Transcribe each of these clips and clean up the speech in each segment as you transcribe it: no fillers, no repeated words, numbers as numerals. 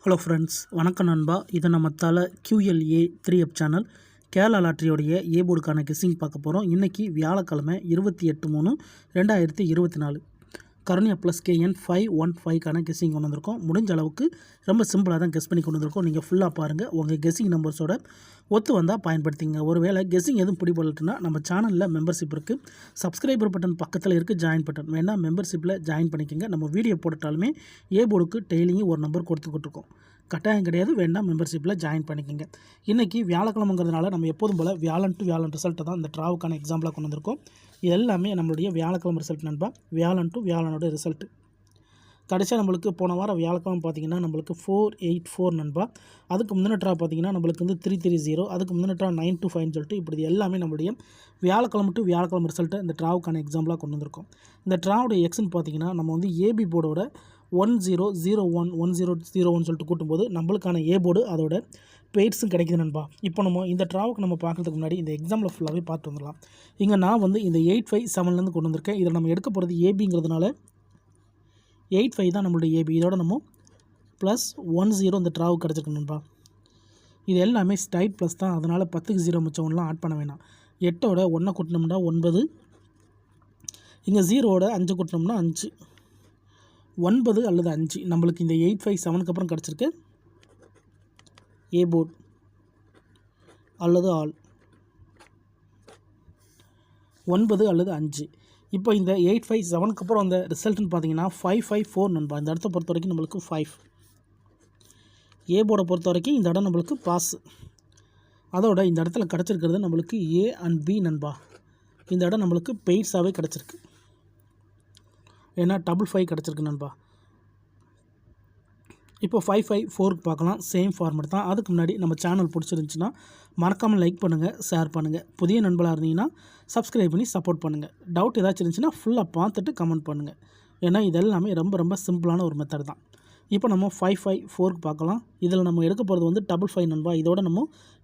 Hello friends, வணக்கம் நண்பா. இது நம்ம தலை QLA 3F சேனல் கேரளா லாட்ரியோடைய ஏ போர்டுக்கான கெஸ்ஸிங் பார்க்க போகிறோம். இன்றைக்கி வியாழக்கிழமை 28/3/2024 கருணியா ப்ளஸ் KN 515க்கான கெஸ்ஸிங் கொண்டு வந்திருக்கோம். முடிஞ்ச அளவுக்கு ரொம்ப சிம்பிளாக தான் கெஸ் பண்ணி கொண்டு வந்திருக்கோம். நீங்கள் ஃபுல்லாக பாருங்கள். உங்கள் கெஸ்ஸிங் நம்பர்ஸோட ஒத்து வந்தால் பயன்படுத்திங்க. ஒருவேளை கெஸ்ஸிங் எதுவும் பிடிபடலட்டுனா நம்ம சேனலில் மெம்பர்ஷிப் இருக்குது. சப்ஸ்கிரைபர் பட்டன் பக்கத்தில் இருக்குது, ஜாயின் பட்டன் வேணால் மெம்பர்ஷிப்பில் ஜாயின் பண்ணிக்கோங்க. நம்ம வீடியோ போட்டாலுமே ஏ போர்டுக்கு டெய்லியும் ஒரு நம்பர் கொடுத்துக்கிட்டுருக்கோம். கட்டாயம் கிடையாது, வேணால் மெம்பர்ஷிப்பில் ஜாயின் பண்ணிக்கோங்க. இன்றைக்கி வியாழக்கிழமைங்கிறதுனால நம்ம எப்போதும் போல் வியாழன் டு வியாழன் ரிசல்ட்டை தான் இந்த ட்ராவுக்கான எக்ஸாம்பிளாக கொண்டு வந்திருக்கோம். இது எல்லாமே நம்மளுடைய வியாழக்கிழமை ரிசல்ட் நண்பா. வியாழன் டு வியாழனோட ரிசல்ட்டு கடைசியாக நம்மளுக்கு போன வாரம் வியாழக்கிழமை பார்த்திங்கன்னா நம்மளுக்கு 484 நண்பா. அதுக்கு முந்தின ட்ரா பார்த்திங்கன்னா நம்மளுக்கு வந்து 330, அதுக்கு முந்தின ட்ரா 925 சொல்லிட்டு இப்படி எல்லாமே நம்மளுடைய வியாழக்கிழமை டு வியாழக்கிழமை ரிசல்ட்டை இந்த ட்ராவுக்கான எக்ஸாம்பிளாக கொண்டு வந்திருக்கோம். இந்த ட்ராவுடைய எக்ஸ்ன்னு பார்த்திங்கன்னா நம்ம வந்து ஏபி போர்டோட 1001 1001 சொல்லிட்டு கூட்டும்போது நம்மளுக்கான ஏ போர்டு அதோட பெய்ட்ஸும் கிடைக்குது நண்பா. இப்போ நம்ம இந்த ட்ராவுக்கு நம்ம பார்க்குறதுக்கு முன்னாடி இந்த எக்ஸாம்பிள் ஃபுல்லாகவே பார்த்து வந்துடலாம். இங்கே நான் வந்து இந்த 857லேருந்து கொண்டு வந்திருக்கேன். இதில் நம்ம எடுக்க போகிறது ஏபிங்கிறதுனால 85 தான் நம்மளுடைய ஏபி. இதோட நம்ம +10 இந்த ட்ராவுக்கு கிடச்சிருக்கு நண்பா. இது எல்லாமே ஸ்டைட் ப்ளஸ் தான், அதனால் 10க்கு 0 மிச்சம் ஒன்றுலாம் ஆட் பண்ண வேணாம். 8ஓட 1 கூட்டினோம்னா 9, இங்கே 0ஓட 5 கூட்டினோம்னா 5, 9 அல்லது 5 நம்மளுக்கு இந்த 857க்கு அப்புறம் கிடச்சிருக்கு ஏ போர்டு அல்லது ஆல் 9 அல்லது 5. இப்போ இந்த 857க்கு அப்புறம் அந்த ரிசல்ட்னு பார்த்தீங்கன்னா 554 நண்பா. இந்த இடத்த பொறுத்த வரைக்கும் நம்மளுக்கு 5. ஏ போர்டை பொறுத்த வரைக்கும் இந்த இடம் நம்மளுக்கு பாஸ். அதோட இந்த இடத்துல கிடச்சிருக்கிறது நம்மளுக்கு ஏ அண்ட் பி நண்பா. இந்த இடம் நம்மளுக்கு பெய்ட்ஸாகவே கிடச்சிருக்கு. ஏன்னா 555 கிடச்சிருக்கு நண்பா. இப்போ 554க்கு பார்க்கலாம். சேம் ஃபார்மேட் தான். அதுக்கு முன்னாடி நம்ம சேனல் பிடிச்சிருந்துச்சின்னா மறக்காமல் லைக் பண்ணுங்கள், ஷேர் பண்ணுங்கள். புதிய நண்பர்களாக இருந்தீங்கன்னா சப்ஸ்கிரைப் பண்ணி சப்போர்ட் பண்ணுங்கள். டவுட் ஏதாச்சும் இருந்துச்சுன்னா ஃபுல்லாக பார்த்துட்டு கமெண்ட் பண்ணுங்கள். ஏன்னா இது எல்லாமே ரொம்ப சிம்பிளான ஒரு மெத்தட் தான். இப்போ நம்ம 554க்கு பார்க்கலாம். இதில் நம்ம எடுக்க போகிறது வந்து 55 நண்பா. இதோட நம்ம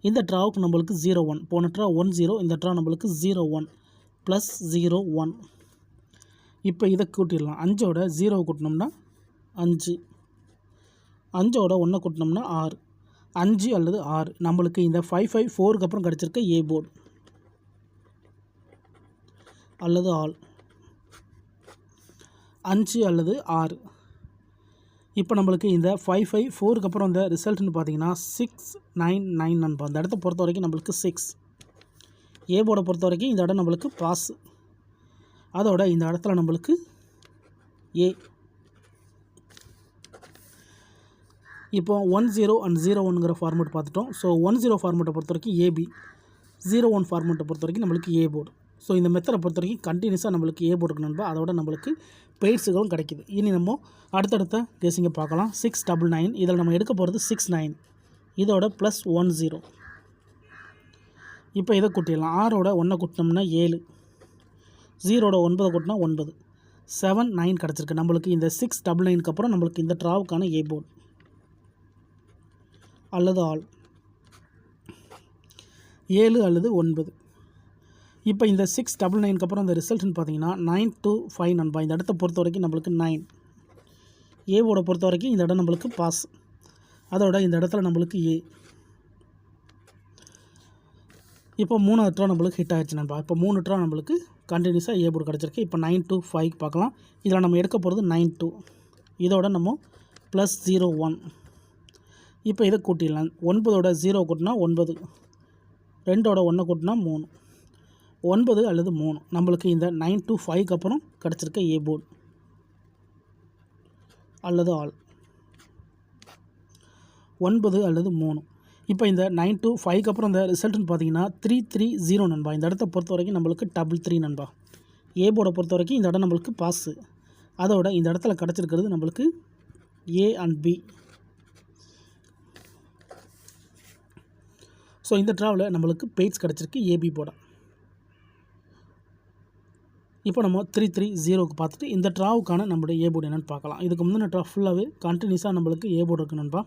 இந்த ட்ராவுக்கு நம்மளுக்கு 01, போன ட்ரா 10, இந்த ட்ரா நம்மளுக்கு 01 +01. இப்போ இதை கூட்டிடலாம். 5ஓட 0 கூட்டினோம்னா 5, 5ஓட 1 கூட்டினோம்னா 6, 5 அல்லது 6 நம்மளுக்கு இந்த 554க்கு அப்புறம் கிடச்சிருக்க ஏ போர்டு அல்லது ஆல் 5 அல்லது 6. இப்போ நம்மளுக்கு இந்த 554க்கு அப்புறம் இந்த ரிசல்ட்னு பார்த்தீங்கன்னா 699 நண்பா. அந்த இடத்த பொறுத்த வரைக்கும் நம்மளுக்கு 6. ஏ போர்டை பொறுத்த வரைக்கும் இந்த இடம் நம்மளுக்கு பாஸ். அதோட இந்த இடத்துல நம்மளுக்கு ஏ. இப்போ 10 and 01ங்கிற ஃபார்மேட் பார்த்துட்டோம். ஸோ 10 ஃபார்மேட்டை பொறுத்த வரைக்கும் ஏபி, 01 ஃபார்மேட்டை பொறுத்த வரைக்கும் நம்மளுக்கு ஏ போர்டு. ஸோ இந்த மெத்தடை பொறுத்த வரைக்கும் கண்டினியூஸாக நம்மளுக்கு ஏ போர்டு நண்பா. அதோட நம்மளுக்கு பெய்ட்ஸுகளும் கிடைக்கிது. இனி நம்ம அடுத்தடுத்த கேஸிங்கை பார்க்கலாம். 699 இதில் நம்ம எடுக்க போகிறது 69, இதோட +10. இப்போ இதை கூட்டிடலாம். 6ஓட 1 கூட்டினோம்னா 7, 0ஓட 9 கூட்டினா 9, 79 கிடச்சிருக்கு நம்மளுக்கு. இந்த 699க்கு அப்புறம் நம்மளுக்கு இந்த ட்ராவுக்கான ஏ போர்டு அல்லது ஆல் 7 அல்லது 9. இப்போ இந்த 699க்கு அப்புறம் இந்த ரிசல்ட்னு பார்த்தீங்கன்னா 925 நண்பா. இந்த இடத்த பொறுத்த வரைக்கும் நம்மளுக்கு 9. ஏ போர்டை பொறுத்த வரைக்கும் இந்த இடம் நம்மளுக்கு பாஸ். அதோட இந்த இடத்துல நம்மளுக்கு ஏ. இப்போ 3வது ட்ரா நம்மளுக்கு ஹிட் ஆகிடுச்சு நண்பா. இப்போ 3 ட்ரா நம்மளுக்கு கண்டினியூஸாக ஏ போர்டு கிடச்சிருக்கு. இப்போ 925 பார்க்கலாம். இதில் நம்ம எடுக்க போகிறது 92, இதோட நம்ம +01. இப்போ இதை கூட்டிடலாம். 9ஓட 0 கூட்டினா 9, 2ஓட 1 கூட்டினா 3, 9 அல்லது 3 நம்மளுக்கு இந்த 925க்கு அப்புறம் கிடச்சிருக்க ஏ போர்டு அல்லது ஆல் 9 அல்லது 3. இப்போ இந்த 925க்கு அப்புறம் இந்த ரிசல்ட்னு பார்த்தீங்கன்னா 330 நண்பா. இந்த இடத்த பொறுத்த வரைக்கும் நம்மளுக்கு 33 நண்பா. ஏ போர்டை பொறுத்த வரைக்கும் இந்த இடம் நம்மளுக்கு பாஸு. அதோட இந்த இடத்துல கிடச்சிருக்கிறது நம்மளுக்கு ஏ அண்ட் பி. ஸோ இந்த ட்ராவில் நம்மளுக்கு பெய்ட்ஸ் கிடச்சிருக்கு ஏபி போர்டா. இப்போ நம்ம 330க்கு பார்த்துட்டு இந்த ட்ராவுக்கான நம்மளுடைய ஏ போர்டு என்னென்னு பார்க்கலாம். இதுக்கு முந்தின ட்ரா ஃபுல்லாகவே கண்டினியூஸாக நம்மளுக்கு ஏ போர்டு இருக்குது நண்பா.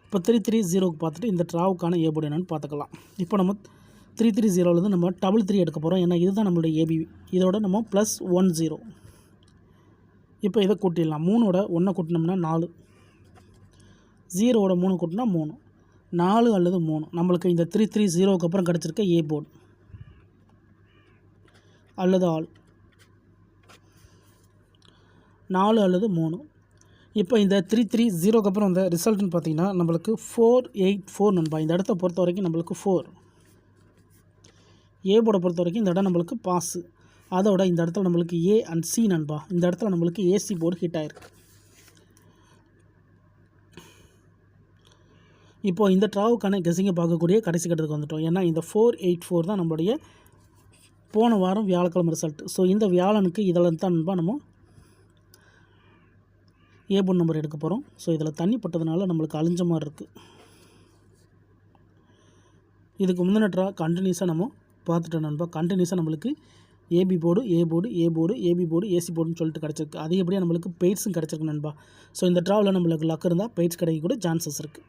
இப்போ 330க்கு பார்த்துட்டு இந்த ட்ராவுக்கான ஏ போர்டு என்னென்னு பார்த்துக்கலாம். இப்போ நம்ம 330லேருந்து நம்ம 33 எடுக்க போகிறோம். ஏன்னா இதுதான் நம்மளுடைய ஏபி. இதோட நம்ம +10. இப்போ இதை கூட்டிடலாம். 3ஓட 1 கூட்டினோம்னா 4, 0வோட 3 கூட்டினா 3, 4 அல்லது 3. நம்மளுக்கு இந்த 330க்கு அப்புறம் கிடச்சிருக்க ஏ போர்டு அல்லது ஆல் 4 அல்லது 3. இப்போ இந்த 330க்கு அப்புறம் அந்த ரிசல்ட்னு பார்த்தீங்கன்னா நம்மளுக்கு 484 நண்பா. இந்த இடத்த பொறுத்த வரைக்கும் நம்மளுக்கு 4. ஏ போர்டை பொறுத்த வரைக்கும் இந்த இடம் நம்மளுக்கு பாஸு. அதோட இந்த இடத்துல நம்மளுக்கு ஏ அண்ட் சி நண்பா. இந்த இடத்துல நம்மளுக்கு ஏசி போர்டு ஹிட் ஆகிருக்கு. இப்போது இந்த ட்ராவுக்கான கெஸிங்கை பார்க்கக்கூடிய கடைசி கட்டத்துக்கு வந்துட்டோம். ஏன்னா இந்த 484 தான் நம்மளுடைய போன வாரம் வியாழக்கிழமை ரிசல்ட். ஸோ இந்த வியாழனுக்கு இதில் தான் நண்பா நம்ம ஏ போர்டு நம்பர் எடுக்க போகிறோம். ஸோ இதில் தண்ணி பட்டதுனால நம்மளுக்கு அழிஞ்ச மாதிரி இருக்குது. இதுக்கு முந்தின ட்ரா கண்டினியூஸாக நம்ம பார்த்துட்டோம் நண்பா. கண்டினியூஸாக நம்மளுக்கு AB board, A board, A board, AB board, AC போர்டுன்னு சொல்லிட்டு கிடச்சிருக்கு. அதிகப்படியாக நம்மளுக்கு பெய்ட்ஸும் கிடச்சிருக்கு நண்பா. ஸோ இந்த ட்ராவில் நம்மளுக்கு லக் இருந்தால் பெய்ட்ஸ் கிடைக்க கூட சான்சஸ் இருக்குது.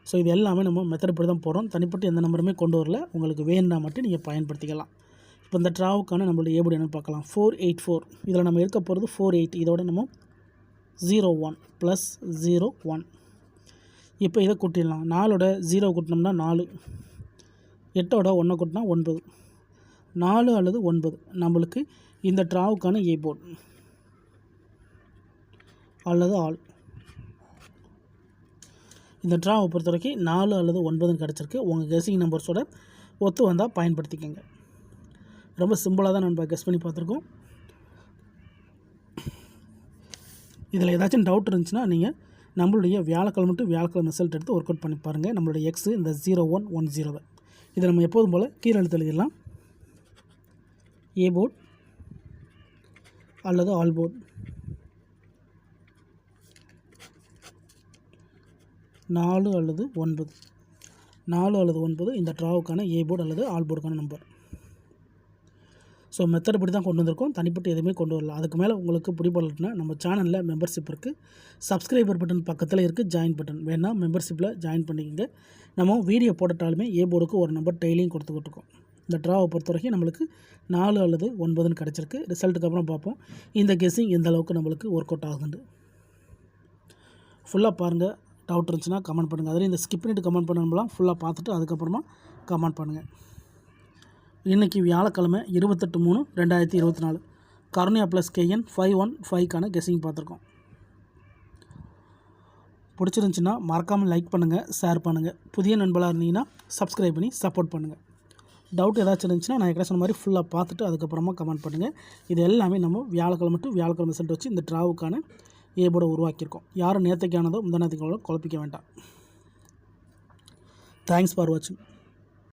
ஸோ இது எல்லாமே நம்ம மெத்தட் படி தான் போகிறோம். தனிப்பட்டு எந்த நம்பருமே கொண்டு வரல. உங்களுக்கு வேணுன்னா மட்டும் நீங்கள் பயன்படுத்திக்கலாம். இப்போ இந்த ட்ராவுக்கான நம்மளுடைய ஏ போர்டு என்னென்னு பார்க்கலாம். 484. இதில் நம்ம எடுக்க போகிறது 48. இதோட நம்ம 01 + 01. இப்போ இதை கூட்டிடலாம். 4ஓட 0 கூட்டினோம்னா 4, 8ஓட 1 கூட்டினா 9, 4 அல்லது 9 நம்மளுக்கு இந்த ட்ராவுக்கான ஏ போர்டு அல்லது ஆல். இந்த ட்ராவை பொறுத்த வரைக்கும் 4 அல்லது 9 கிடச்சிருக்கு. உங்கள் கெஸிங் நம்பர்ஸோட ஒத்து வந்தால் பயன்படுத்திக்கோங்க. ரொம்ப சிம்பிளாக தான் நம்ம கெஸ் பண்ணி பார்த்துருக்கோம். இதில் ஏதாச்சும் டவுட் இருந்துச்சுன்னா நீங்கள் நம்மளுடைய வியாழக்கிழமை டு வியாழக்கிழமை ரிசல்ட் எடுத்து ஒர்க் அவுட் பண்ணி பாருங்கள். நம்மளுடைய எக்ஸு இந்த 0110. இதை நம்ம எப்போதும் போல் கீழே எழுத்து எழுதிடலாம். ஏ போர்டு அல்லது ஆல் போர்டு. 4 அல்லது 9, 4 அல்லது 9 இந்த ட்ராவுக்கான ஏ போர்டு அல்லது ஆல் போர்டுக்கான நம்பர். ஸோ மெத்தட் இப்படி தான் கொண்டு வந்திருக்கோம். தனிப்பட்டு எதுவுமே கொண்டு வரல. அதுக்கு மேலே உங்களுக்கு பிடிப்படலைன்னா நம்ம சேனலில் மெம்பர்ஷிப் இருக்குது. சப்ஸ்கிரைபர் பட்டன் பக்கத்தில் இருக்குது, ஜாயின் பட்டன் வேணால் மெம்பர்ஷிப்பில் ஜாயின் பண்ணிக்கோங்க. நம்ம வீடியோ போட்டுட்டாலுமே ஏ போர்டுக்கு ஒரு நம்பர் டெய்லியும் கொடுத்துக்கிட்டு இருக்கோம். இந்த ட்ராவை பொறுத்த வரைக்கும் நம்மளுக்கு 4 அல்லது 9 கிடச்சிருக்கு. ரிசல்ட்டுக்கு அப்புறம் பார்ப்போம் இந்த கெஸ்ஸிங் எந்த அளவுக்கு நம்மளுக்கு ஒர்க் அவுட் ஆகுதுன்னு. ஃபுல்லாக பாருங்கள். டவுட் இருந்துச்சுன்னா கமெண்ட் பண்ணுங்கள். அதில் இந்த ஸ்கிப் பண்ணிட்டு கமெண்ட் பண்ணணும்லாம் ஃபுல்லாக பார்த்துட்டு அதுக்கப்புறமா கமெண்ட் பண்ணுங்கள். இன்றைக்கி வியாழக்கிழமை 28/3/2024 கருணையா ப்ளஸ் கேஎன் 515க்கான கெஸ்ஸிங் பார்த்துருக்கோம். பிடிச்சிருந்துச்சின்னா மறக்காமல் லைக் பண்ணுங்கள், ஷேர் பண்ணுங்கள். புதிய நண்பர்களாக இருந்தீங்கன்னா சப்ஸ்கிரைப் பண்ணி சப்போர்ட் பண்ணுங்கள். டவுட் ஏதாச்சும் இருந்துச்சுன்னா நான் ஏற்கனவே சொன்ன மாதிரி ஃபுல்லாக பார்த்துட்டு அதுக்கப்புறமா கமெண்ட் பண்ணுங்கள். இது எல்லாமே நம்ம வியாழக்கிழமை டு வியாழக்கிழமை ரிசல்ட் வச்சு இந்த ட்ராவுக்கான ஏ போர்டை உருவாக்கியிருக்கோம். யாரும் நேற்றுக்கானதோ முந்தா நேற்றுக்கானதோ குழப்பிக்க வேண்டாம். தேங்க்ஸ் ஃபார் வாட்சிங்.